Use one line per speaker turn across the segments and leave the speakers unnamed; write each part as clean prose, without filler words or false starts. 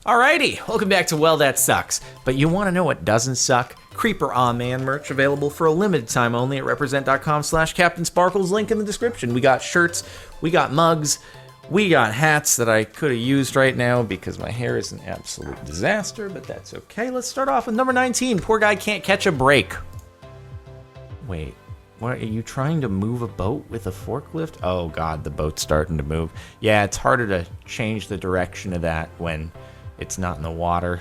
Alrighty, welcome back to Well That Sucks. But you want to know what doesn't suck? Creeper Aw Man merch available for a limited time only at represent.com/Captain Sparkles, link in the description. We got shirts, we got mugs, we got hats that I could have used right now because my hair is an absolute disaster, but that's okay. Let's start off with number 19. Poor guy can't catch a break. Wait, what, are you trying to move a boat with a forklift? Oh god, the boat's starting to move. Yeah, it's harder to change the direction of that when it's not in the water.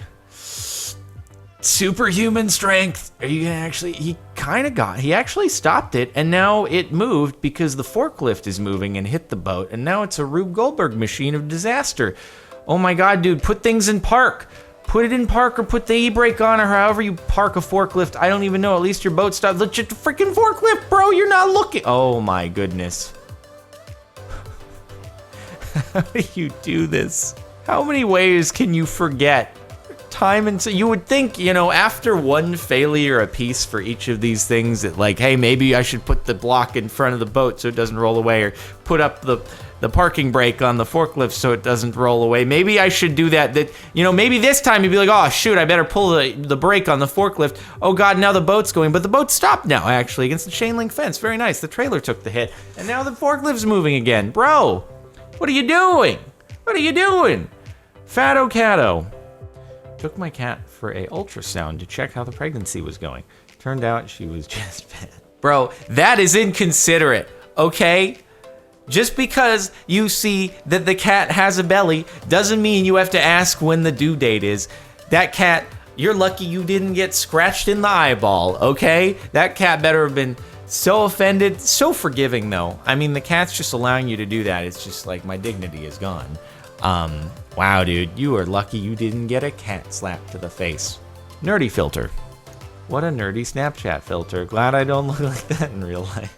Superhuman strength. Are you gonna actually? He actually stopped it, and now it moved because the forklift is moving and hit the boat, and now it's a Rube Goldberg machine of disaster. Oh my god, dude, put things in park. Put it in park or put the e-brake on or however you park a forklift. I don't even know. At least your boat stopped. Look at the freaking forklift, bro. You're not looking. Oh my goodness. How do you do this? How many ways can you forget? Time and so you would think, you know, after one failure a piece for each of these things, that like, hey, maybe I should put the block in front of the boat so it doesn't roll away, or put up the parking brake on the forklift so it doesn't roll away. Maybe I should do that. That, you know, maybe this time you'd be like, oh shoot, I better pull the brake on the forklift. Oh god, now the boat's going, but the boat stopped now actually against the chain link fence. Very nice. The trailer took the hit, and now the forklift's moving again. Bro, what are you doing? What are you doing? Fatto Catto. Took my cat for a ultrasound to check how the pregnancy was going. Turned out she was just fat. Bro, that is inconsiderate, okay? Just because you see that the cat has a belly doesn't mean you have to ask when the due date is. That cat, you're lucky you didn't get scratched in the eyeball, okay? That cat better have been so offended. So forgiving, though. I mean, the cat's just allowing you to do that. It's just like, my dignity is gone. Wow, dude, you are lucky you didn't get a cat slap to the face. Nerdy filter. What a nerdy Snapchat filter. Glad I don't look like that in real life.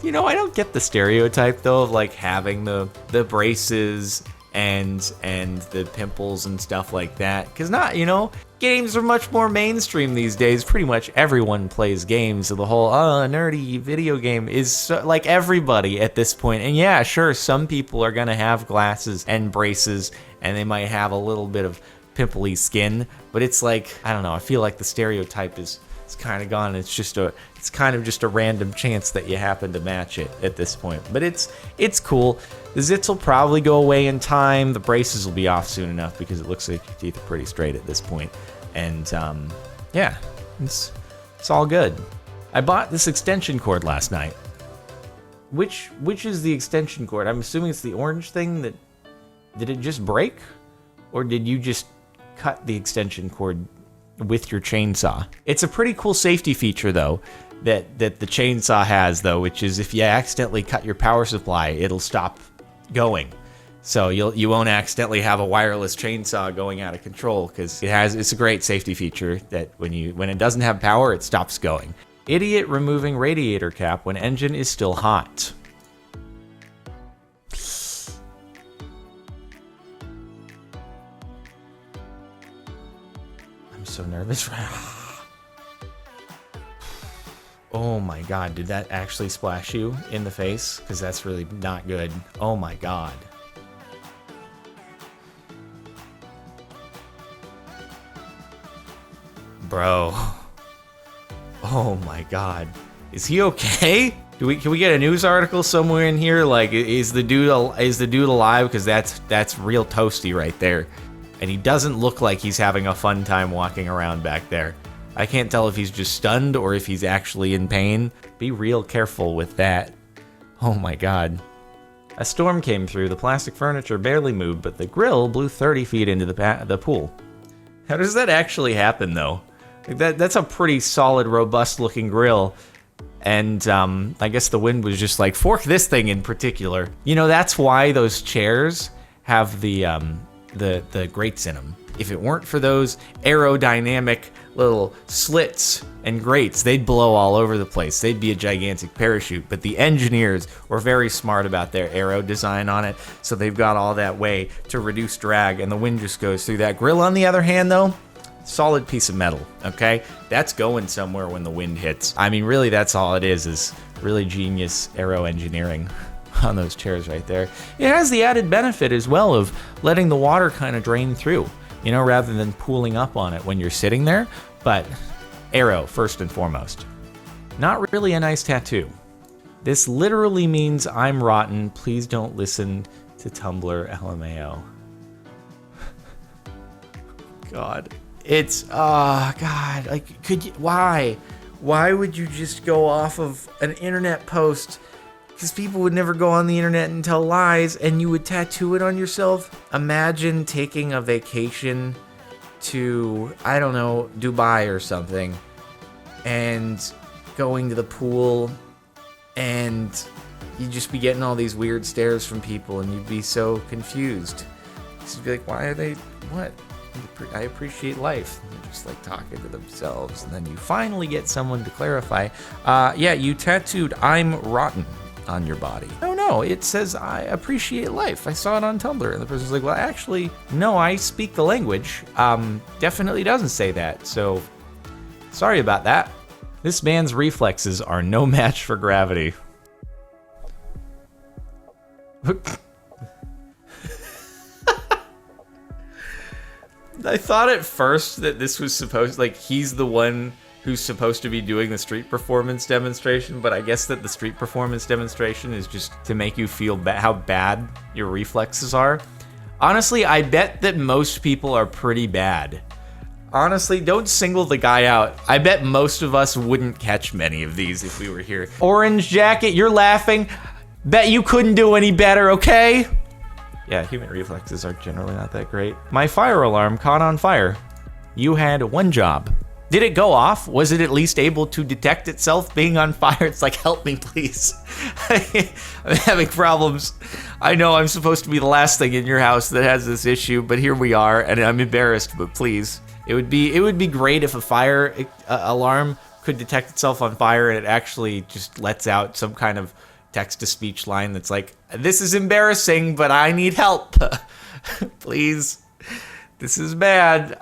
You know, I don't get the stereotype, though, of, like, having the braces and the pimples and stuff like that. Because not, you know, games are much more mainstream these days. Pretty much everyone plays games. So the whole, nerdy video game is so, like everybody at this point. And yeah, sure, some people are going to have glasses and braces, and they might have a little bit of pimply skin. But it's like, I don't know, I feel like the stereotype is kind of gone. It's kind of just a random chance that you happen to match it at this point. But it's cool. The zits will probably go away in time. The braces will be off soon enough because it looks like your teeth are pretty straight at this point. And yeah, it's all good. I bought this extension cord last night. Which is the extension cord? I'm assuming it's the orange thing. Did it just break? Or did you just cut the extension cord with your chainsaw? It's a pretty cool safety feature, though, that the chainsaw has, though, which is if you accidentally cut your power supply, it'll stop going. So you won't accidentally have a wireless chainsaw going out of control, because it's a great safety feature that when it doesn't have power, it stops going. Idiot removing radiator cap when engine is still hot. I'm so nervous right now. Oh my god, did that actually splash you in the face? Because that's really not good. Oh my god. Bro. Oh my god. Is he okay? Can we get a news article somewhere in here? Like, is the dude alive? Because that's real toasty right there. And he doesn't look like he's having a fun time walking around back there. I can't tell if he's just stunned or if he's actually in pain. Be real careful with that. Oh my god. A storm came through. The plastic furniture barely moved, but the grill blew 30 feet into the pool. How does that actually happen, though? Like that's a pretty solid, robust-looking grill. And I guess the wind was just like, fork this thing in particular. You know, that's why those chairs have the grates in them. If it weren't for those aerodynamic little slits and grates, they'd blow all over the place. They'd be a gigantic parachute. But the engineers were very smart about their aero design on it, so they've got all that way to reduce drag, and the wind just goes through that. Grill, on the other hand, though, solid piece of metal, okay? That's going somewhere when the wind hits. I mean, really, that's all it is really genius aero engineering. on those chairs right there. It has the added benefit as well of letting the water kind of drain through, you know, rather than pooling up on it when you're sitting there. But Arrow, first and foremost. Not really a nice tattoo. This literally means I'm rotten. Please don't listen to Tumblr LMAO. God. It's, God. Like, could you, why? Why would you just go off of an internet post? Because people would never go on the internet and tell lies, and you would tattoo it on yourself. Imagine taking a vacation to, I don't know, Dubai or something, and going to the pool, and you'd just be getting all these weird stares from people, and you'd be so confused. You'd be like, why are they, what? I appreciate life. And they're just like talking to themselves, and then you finally get someone to clarify. Yeah, you tattooed "I'm rotten" on your body. No, it says "I appreciate life." I saw it on Tumblr, and the person's like, "Well, actually, no, I speak the language. Definitely doesn't say that. So, sorry about that." This man's reflexes are no match for gravity. I thought at first that this was supposed, like, he's the one who's supposed to be doing the street performance demonstration, but I guess that the street performance demonstration is just to make you feel how bad your reflexes are. Honestly, I bet that most people are pretty bad. Honestly, don't single the guy out. I bet most of us wouldn't catch many of these if we were here. Orange jacket, you're laughing. Bet you couldn't do any better, okay? Yeah, human reflexes are generally not that great. My fire alarm caught on fire. You had one job. Did it go off? Was it at least able to detect itself being on fire? It's like, help me, please. I'm having problems. I know I'm supposed to be the last thing in your house that has this issue, but here we are, and I'm embarrassed, but please. It would be great if a fire alarm could detect itself on fire and it actually just lets out some kind of text-to-speech line that's like, this is embarrassing, but I need help. Please. This is bad.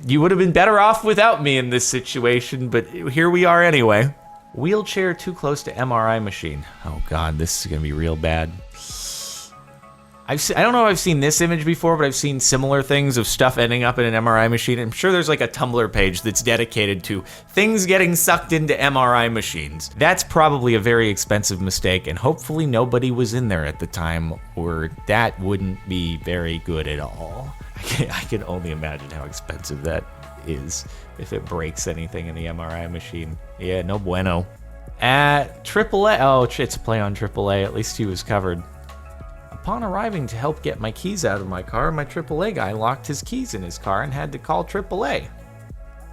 You would have been better off without me in this situation, but here we are anyway. Wheelchair too close to MRI machine. Oh God, this is gonna be real bad. I don't know if I've seen this image before, but I've seen similar things of stuff ending up in an MRI machine. I'm sure there's like a Tumblr page that's dedicated to things getting sucked into MRI machines. That's probably a very expensive mistake, and hopefully nobody was in there at the time, or that wouldn't be very good at all. I can only imagine how expensive that is if it breaks anything in the MRI machine. Yeah, no bueno. At AAA, oh, it's a play on AAA. At least he was covered. Upon arriving to help get my keys out of my car, my AAA guy locked his keys in his car and had to call AAA.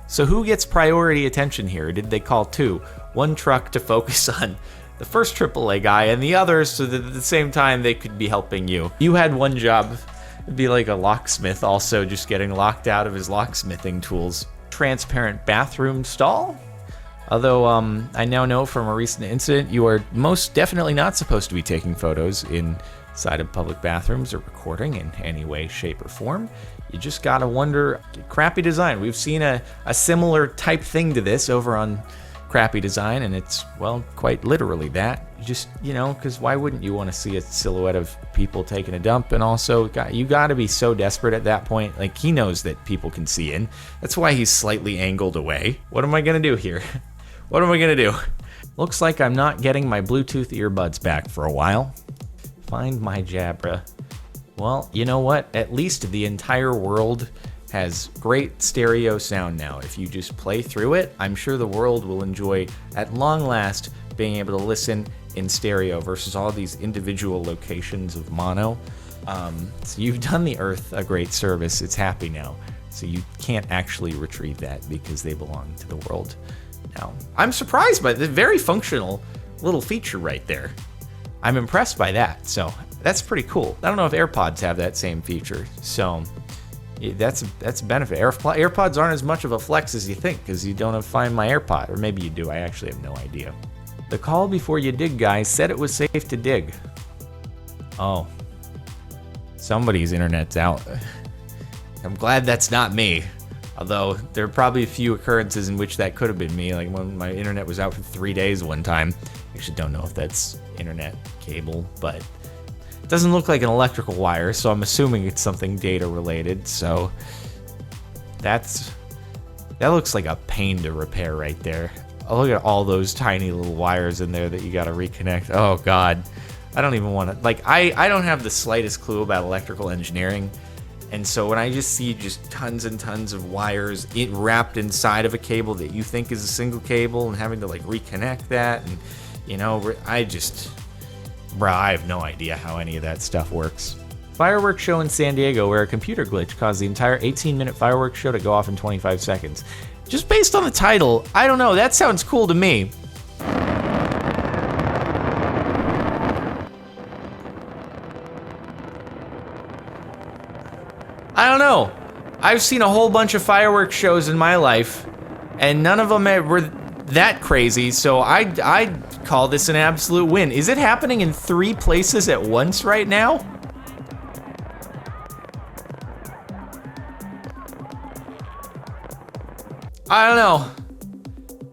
So who gets priority attention here? Did they call two? One truck to focus on the first AAA guy and the other so that at the same time they could be helping you. You had one job. It'd be like a locksmith also just getting locked out of his locksmithing tools. Transparent bathroom stall? Although I now know from a recent incident you are most definitely not supposed to be taking photos inside of public bathrooms or recording in any way, shape, or form. You just gotta wonder, crappy design. We've seen a similar type thing to this over on Crappy Design, and it's, well, quite literally that. Just, you know, because why wouldn't you want to see a silhouette of people taking a dump? And also, you gotta be so desperate at that point. Like, he knows that people can see in. That's why he's slightly angled away. What am I gonna do here? What am I gonna do? Looks like I'm not getting my Bluetooth earbuds back for a while. Find my Jabra. Well, you know what? At least the entire world has great stereo sound now. If you just play through it, I'm sure the world will enjoy, at long last, being able to listen in stereo versus all these individual locations of mono. So you've done the Earth a great service. It's happy now. So you can't actually retrieve that because they belong to the world now. I'm surprised by the very functional little feature right there. I'm impressed by that, so that's pretty cool. I don't know if AirPods have that same feature, so that's a benefit. AirPods aren't as much of a flex as you think, because you don't have Find My AirPod, or maybe you do, I actually have no idea. The call before you dig guy said it was safe to dig. Oh. Somebody's internet's out. I'm glad that's not me. Although, there are probably a few occurrences in which that could have been me, like when my internet was out for 3 days one time, Actually, don't know if that's internet cable, but it doesn't look like an electrical wire, so I'm assuming it's something data related. So that looks like a pain to repair right there. Oh, look at all those tiny little wires in there that you got to reconnect. Oh God, I don't even want to, like, I don't have the slightest clue about electrical engineering. And so when I just see just tons and tons of wires wrapped inside of a cable that you think is a single cable and having to like reconnect that, and you know, I have no idea how any of that stuff works. Fireworks show in San Diego where a computer glitch caused the entire 18-minute fireworks show to go off in 25 seconds. Just based on the title, I don't know, that sounds cool to me. I don't know. I've seen a whole bunch of fireworks shows in my life, and none of them were that crazy, so I'd call this an absolute win. Is it happening in 3 places at once right now? I don't know.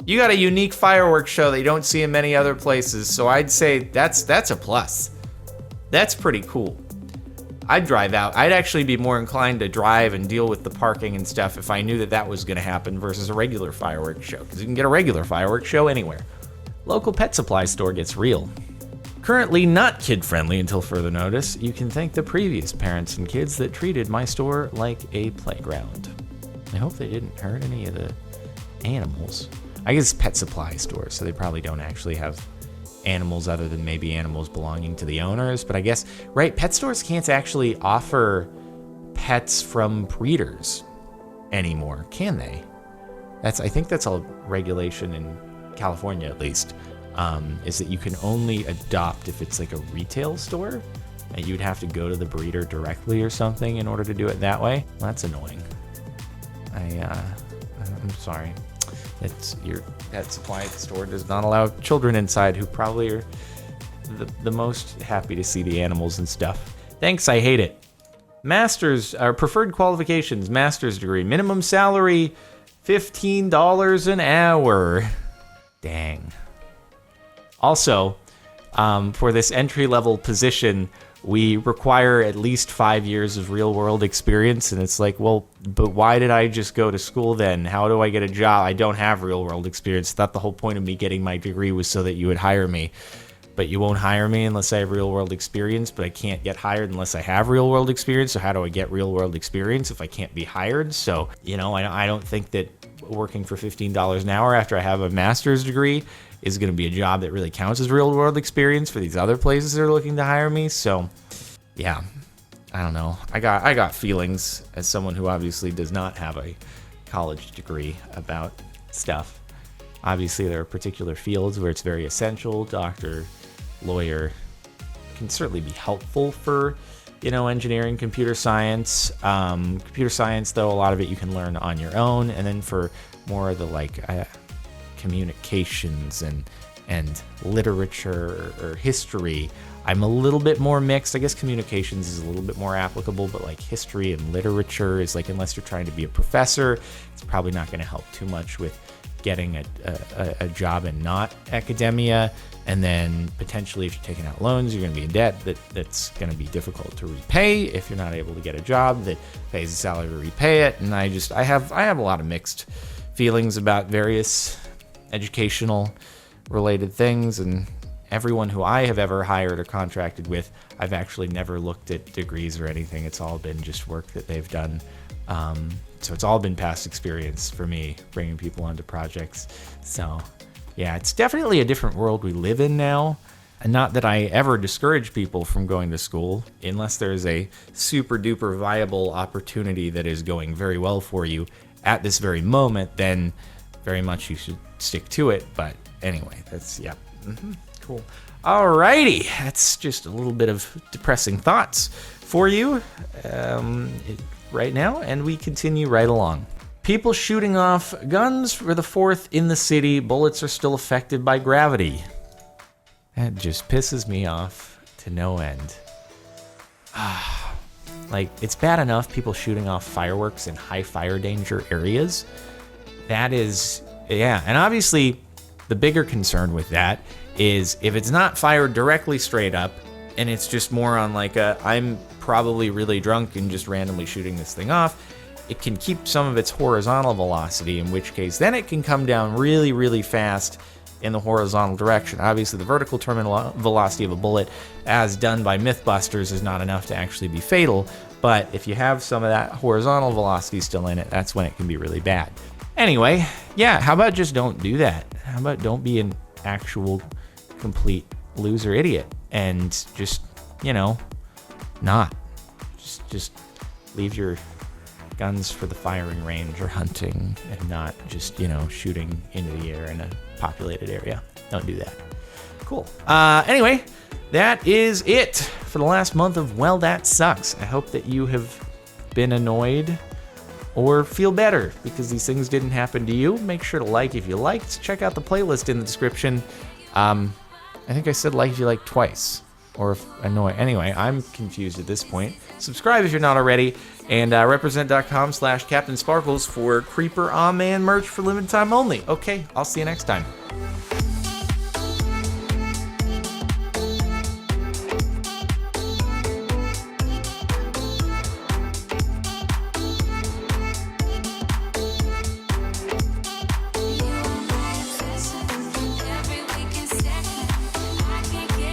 You got a unique fireworks show that you don't see in many other places, so I'd say that's a plus. That's pretty cool. I'd drive out. I'd actually be more inclined to drive and deal with the parking and stuff if I knew that was going to happen versus a regular fireworks show, because you can get a regular fireworks show anywhere. Local pet supply store gets real. Currently not kid-friendly until further notice, you can thank the previous parents and kids that treated my store like a playground. I hope they didn't hurt any of the animals. I guess it's pet supply store, so they probably don't actually have animals other than maybe animals belonging to the owners, but I guess, right, pet stores can't actually offer pets from breeders anymore, can they? I think that's a regulation in California, at least, is that you can only adopt if it's like a retail store, and you'd have to go to the breeder directly or something in order to do it that way. Well, that's annoying. I'm sorry. Your pet supply store does not allow children inside who probably are the most happy to see the animals and stuff. Thanks, I hate it. Master's, or preferred qualifications, master's degree, minimum salary, $15 an hour. Dang. Also, for this entry-level position, we require at least 5 years of real-world experience, and it's like, well, but why did I just go to school then? How do I get a job? I don't have real-world experience. I thought the whole point of me getting my degree was so that you would hire me, but you won't hire me unless I have real-world experience, but I can't get hired unless I have real-world experience, so how do I get real-world experience if I can't be hired? So, you know, I don't think that working for $15 an hour after I have a master's degree is going to be a job that really counts as real world experience for these other places that are looking to hire me. So yeah, I don't know. I got feelings as someone who obviously does not have a college degree about stuff. Obviously there are particular fields where it's very essential. Doctor, lawyer can certainly be helpful for, you know, engineering, computer science. Computer science, though, a lot of it you can learn on your own. And then for more of the like communications and literature or history, I'm a little bit more mixed. I guess communications is a little bit more applicable, but like history and literature is like, unless you're trying to be a professor, it's probably not going to help too much with getting a job in not academia. And then potentially if you're taking out loans, you're going to be in debt that's going to be difficult to repay if you're not able to get a job that pays a salary to repay it. And I have a lot of mixed feelings about various educational related things, and everyone who I have ever hired or contracted with, I've actually never looked at degrees or anything. It's all been just work that they've done. So it's all been past experience for me, bringing people onto projects. So yeah, it's definitely a different world we live in now. And not that I ever discourage people from going to school, unless there's a super duper viable opportunity that is going very well for you at this very moment, then very much you should stick to it. But anyway, that's, yeah. Cool. Alrighty, that's just a little bit of depressing thoughts for you right now, and we continue right along. People shooting off guns for the 4th in the city. Bullets are still affected by gravity. That just pisses me off to no end. Like, it's bad enough people shooting off fireworks in high fire danger areas. That is, yeah, and obviously the bigger concern with that is if it's not fired directly straight up, and it's just more on like I'm probably really drunk and just randomly shooting this thing off, it can keep some of its horizontal velocity, in which case then it can come down really, really fast in the horizontal direction. Obviously, the vertical terminal velocity of a bullet, as done by Mythbusters, is not enough to actually be fatal, but if you have some of that horizontal velocity still in it, that's when it can be really bad. Anyway, yeah, how about just don't do that? How about don't be an actual complete loser idiot and just, not. Just leave your guns for the firing range or hunting and not just, shooting into the air in a populated area. Don't do that. Cool. Anyway, that is it for the last month of Well, That Sucks. I hope that you have been annoyed or feel better because these things didn't happen to you. Make sure to like if you liked. Check out the playlist in the description. I think I said like if you like twice. Or if annoy. Anyway, I'm confused at this point. Subscribe if you're not already. And represent.com/Captain Sparkles for Creeper On Man merch for limited time only. Okay, I'll see you next time.